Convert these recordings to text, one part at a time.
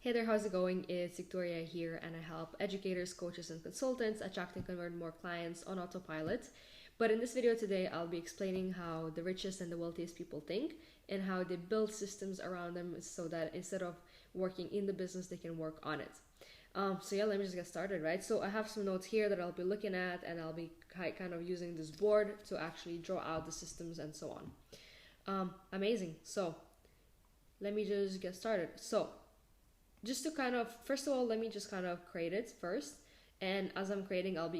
Hey there, how's it going? It's Victoria here, and I help educators, coaches, and consultants attract and convert more clients on autopilot. But in this video today, I'll be explaining how the richest and the wealthiest people think and how they build systems around them so that instead of working in the business, they can work on it. So yeah, let me just get started, right? So I have some notes here that I'll be looking at, and I'll be kind of using this board to actually draw out the systems and so on. Amazing. So let me just get started. So just to first of all, let me just kind of create it first, and as I'm creating, I'll be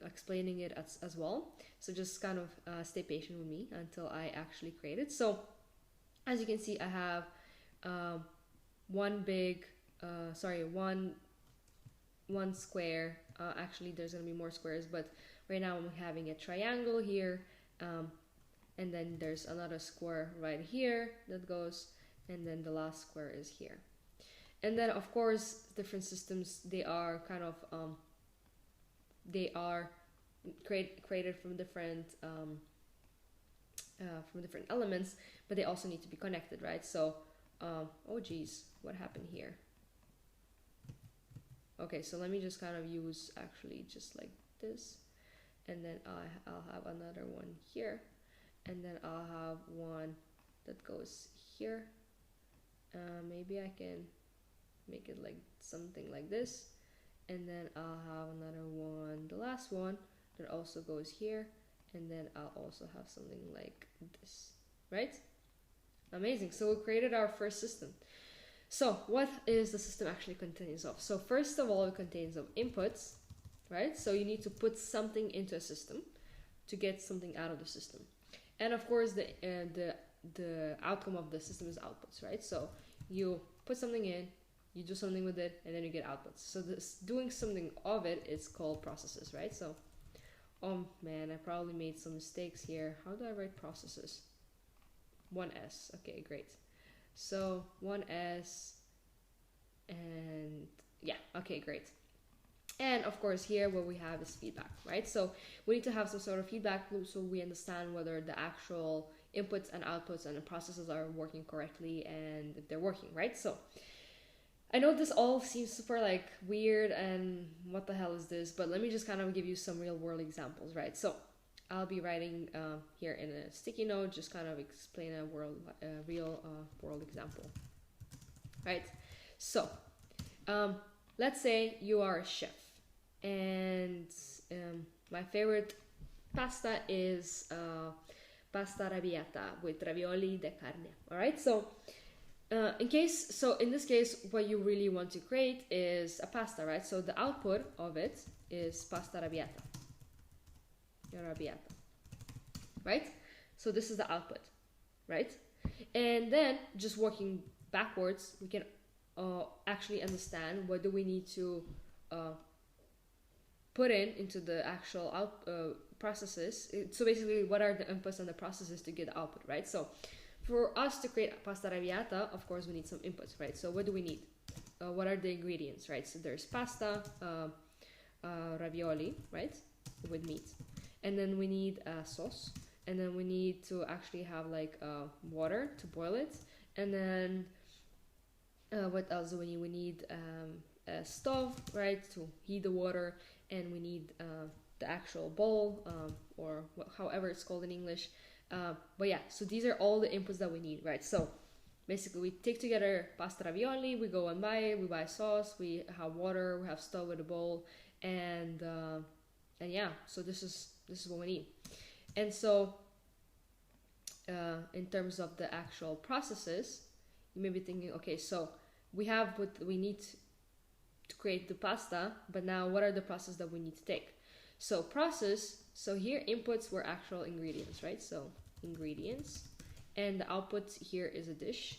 explaining it as well. So just kind of stay patient with me until I actually create it. So as you can see, I have one big one square. Actually, there's gonna be more squares, but right now I'm having a triangle here, and then there's another square right here that goes, and then the last square is here. And then of course different systems, they are created from different elements, but they also need to be connected, right? So oh geez, what happened here? Okay, so let me just kind of use actually just like this, and then I'll have another one here, and then I'll have one that goes here. Maybe I can make it like something like this, and then I'll have another one, the last one, that also goes here, and then I'll also have something like this, right? Amazing. So we created our first system. So what is the system actually contains of? So first of all, it contains of inputs, right? So you need to put something into a system to get something out of the system, and of course the outcome of the system is outputs, right? So you put something in, you do something with it, and then you get outputs. So this doing something of it is called processes, right? So oh man, I probably made some mistakes here. How do I write processes? One S. Okay, great. So one S, and yeah, okay, great. And of course here what we have is feedback, right? So we need to have some sort of feedback loop so we understand whether the actual inputs and outputs and the processes are working correctly and if they're working, right? So I know this all seems super like weird and what the hell is this, but let me just kind of give you some real world examples, right? So I'll be writing here in a sticky note, just kind of explain a real world example, right? So let's say you are a chef, and my favorite pasta is pasta arrabbiata with ravioli de carne, all right? So in this case, what you really want to create is a pasta, right? So the output of it is pasta arrabbiata, right? So this is the output, right? And then just working backwards, we can actually understand what do we need to put into the actual processes. So basically, what are the inputs and the processes to get the output, right? So for us to create pasta arrabbiata, of course, we need some inputs, right? So what do we need? What are the ingredients, right? So there's pasta, ravioli, right, with meat, and then we need sauce, and then we need to actually have like water to boil it, and then what else do we need? We need a stove, right, to heat the water, and we need the actual bowl, or however it's called in English. But yeah, so these are all the inputs that we need, right? So basically we take together pasta ravioli, we go and buy it, we buy sauce, we have water, we have stove with a bowl, and yeah, so this is what we need. And so in terms of the actual processes, you may be thinking, okay, so we have what we need to create the pasta, but now what are the processes that we need to take? So here inputs were actual ingredients, right? So ingredients, and the output here is a dish.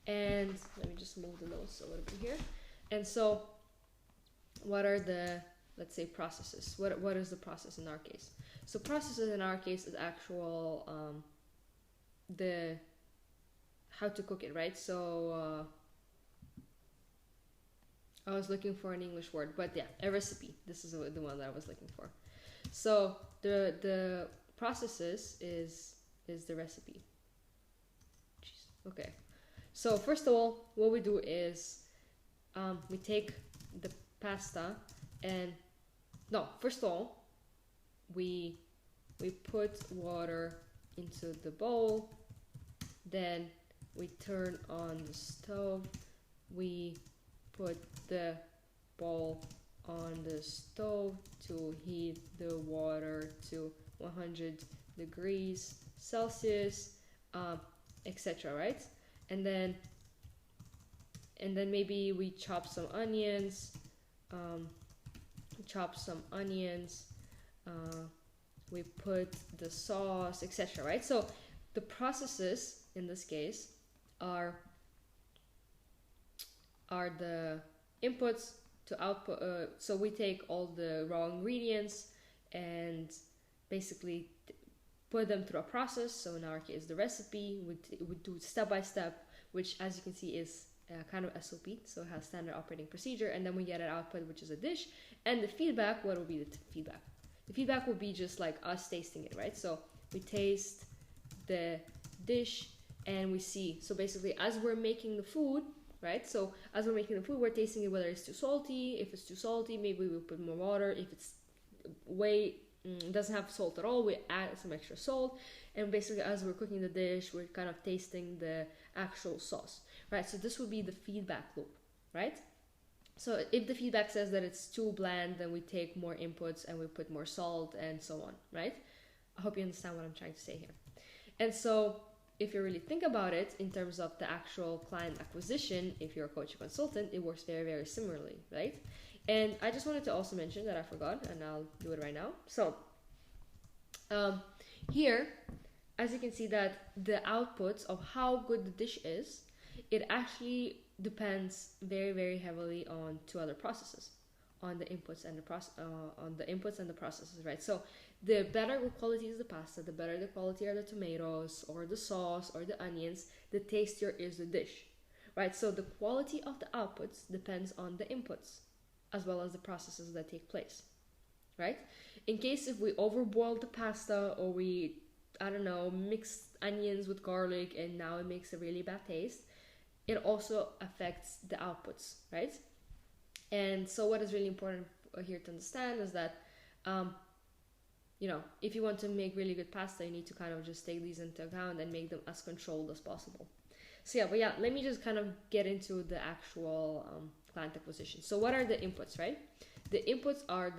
And let me just move the notes a little bit here. And so what are the, let's say, processes? What is the process in our case? So processes in our case is actual the how to cook it, right? So I was looking for an English word, but yeah, a recipe. This is the one that I was looking for. So the processes is the recipe. Jeez. Okay. So first of all, what we do is we take the pasta and no, first of all, we put water into the bowl, then we turn on the stove, we put the bowl on the stove to heat the water to 100 degrees Celsius, etc. Right? And then maybe we chop some onions, we put the sauce, etc. Right? So the processes in this case are the inputs to output. So we take all the raw ingredients and basically put them through a process. So in our case, the recipe would do step by step, which as you can see is kind of SOP, so it has standard operating procedure. And then we get an output, which is a dish. And the feedback, what will be the feedback? The feedback will be just like us tasting it, right? So we taste the dish and we see. So basically, as we're making the food, right? So as we're making the food, we're tasting it, whether it's too salty. If it's too salty, maybe we'll put more water. If it's doesn't have salt at all, we add some extra salt. And basically, as we're cooking the dish, we're kind of tasting the actual sauce, right? So this would be the feedback loop, right? So if the feedback says that it's too bland, then we take more inputs and we put more salt and so on, right? I hope you understand what I'm trying to say here. And so if you really think about it in terms of the actual client acquisition, if you're a coach or consultant, it works very, very similarly, right? And I just wanted to also mention that I forgot, and I'll do it right now. So here, as you can see that the outputs of how good the dish is, it actually depends very, very heavily on two other processes, on the inputs and the processes, right? So the better quality is the pasta, the better the quality are the tomatoes or the sauce or the onions, the tastier is the dish, right? So the quality of the outputs depends on the inputs as well as the processes that take place, right? In case if we overboil the pasta or we, I don't know, mix onions with garlic and now it makes a really bad taste, it also affects the outputs, right? And so what is really important here to understand is that, if you want to make really good pasta, you need to kind of just take these into account and make them as controlled as possible. So let me just kind of get into the actual client acquisition. So what are the inputs, right? The inputs are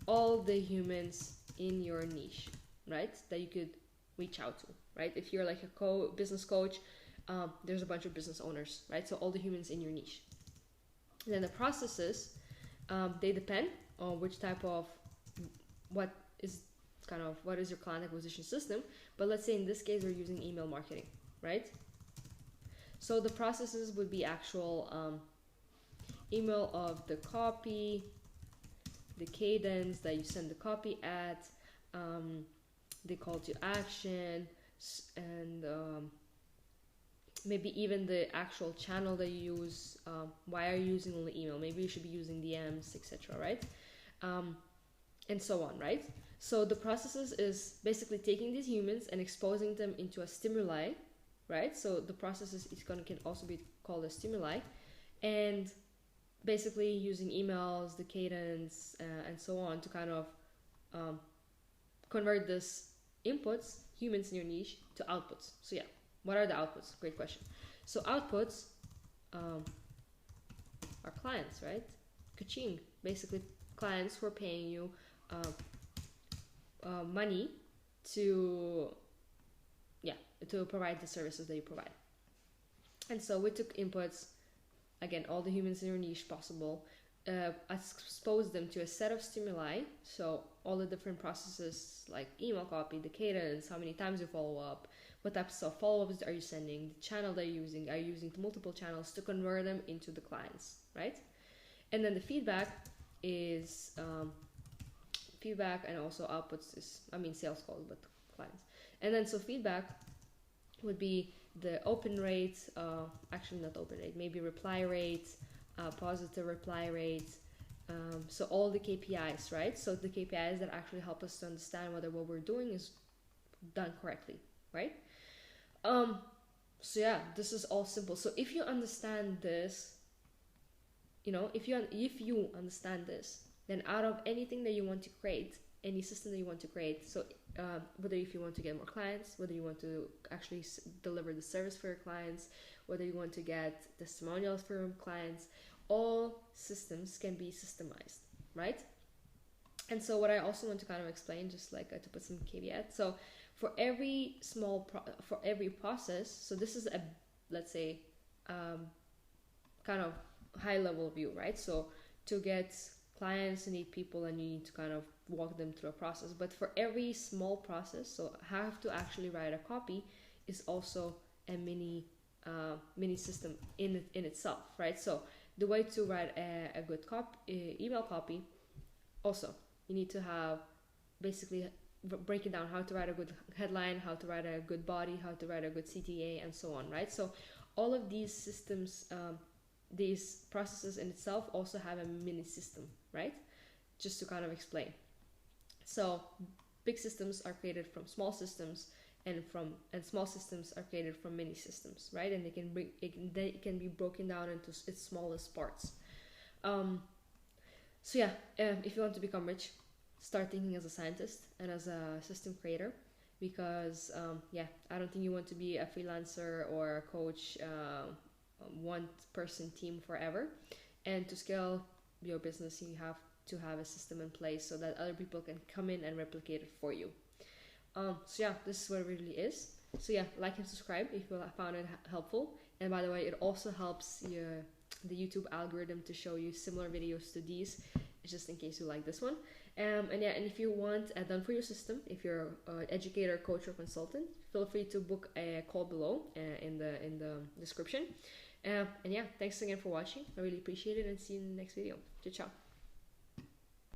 all the humans in your niche, right? That you could reach out to, right? If you're like a business coach, there's a bunch of business owners, right? So all the humans in your niche. And then the processes, they depend on which type of, what is your client acquisition system. But let's say in this case, we're using email marketing, right? So the processes would be actual email of the copy, the cadence that you send the copy at, the call to action, and maybe even the actual channel that you use. Why are you using only email? Maybe you should be using DMs, etc., right? And so on, right? So the processes is basically taking these humans and exposing them into a stimuli, right? So the processes can also be called a stimuli, and basically using emails, the cadence, and so on to kind of convert this inputs, humans in your niche, to outputs. So what are the outputs? Great question. So outputs are clients, right? Ka-ching. Basically clients who are paying you money to provide the services that you provide. And so we took inputs, again, all the humans in your niche possible, expose them to a set of stimuli. So all the different processes like email copy, the cadence, how many times you follow up, what types of follow-ups are you sending, the channel they're using, are you using multiple channels to convert them into the clients, right? And then the feedback is feedback, and also outputs is, sales calls, but clients. And then so feedback would be the open rate, actually not open rate, maybe reply rate, positive reply rate. So all the KPIs, right? So the KPIs that actually help us to understand whether what we're doing is done correctly, right? So yeah, this is all simple. So if you understand this, if you understand this, then out of anything that you want to create, any system that you want to create, so whether if you want to get more clients, whether you want to actually deliver the service for your clients, whether you want to get testimonials for your clients, all systems can be systemized, right? And so what I also want to kind of explain, just like to put some caveat, so for every for every process, so this is a, let's say, kind of high level view, right? So to get clients, you need people and you need to kind of walk them through a process. But for every small process, so have to actually write a copy is also a mini system in itself, right? So the way to write a good email copy, also you need to have basically break it down, how to write a good headline, how to write a good body, how to write a good CTA, and so on, right? So all of these systems, these processes in itself also have a mini system, right? Just to kind of explain. So big systems are created from small systems, and small systems are created from mini systems, right? And they can be broken down into its smallest parts. So yeah, if you want to become rich, start thinking as a scientist and as a system creator, because I don't think you want to be a freelancer or a coach, one person team forever. And to scale your business, you have to have a system in place so that other people can come in and replicate it for you. So yeah, this is what it really is. So yeah, like and subscribe if you found it helpful. And by the way, it also helps the YouTube algorithm to show you similar videos to these, just in case you like this one. And if you want a done for you system, if you're an educator, coach, or consultant, feel free to book a call below in the description. And yeah, thanks again for watching. I really appreciate it, and see you in the next video. Ciao, ciao.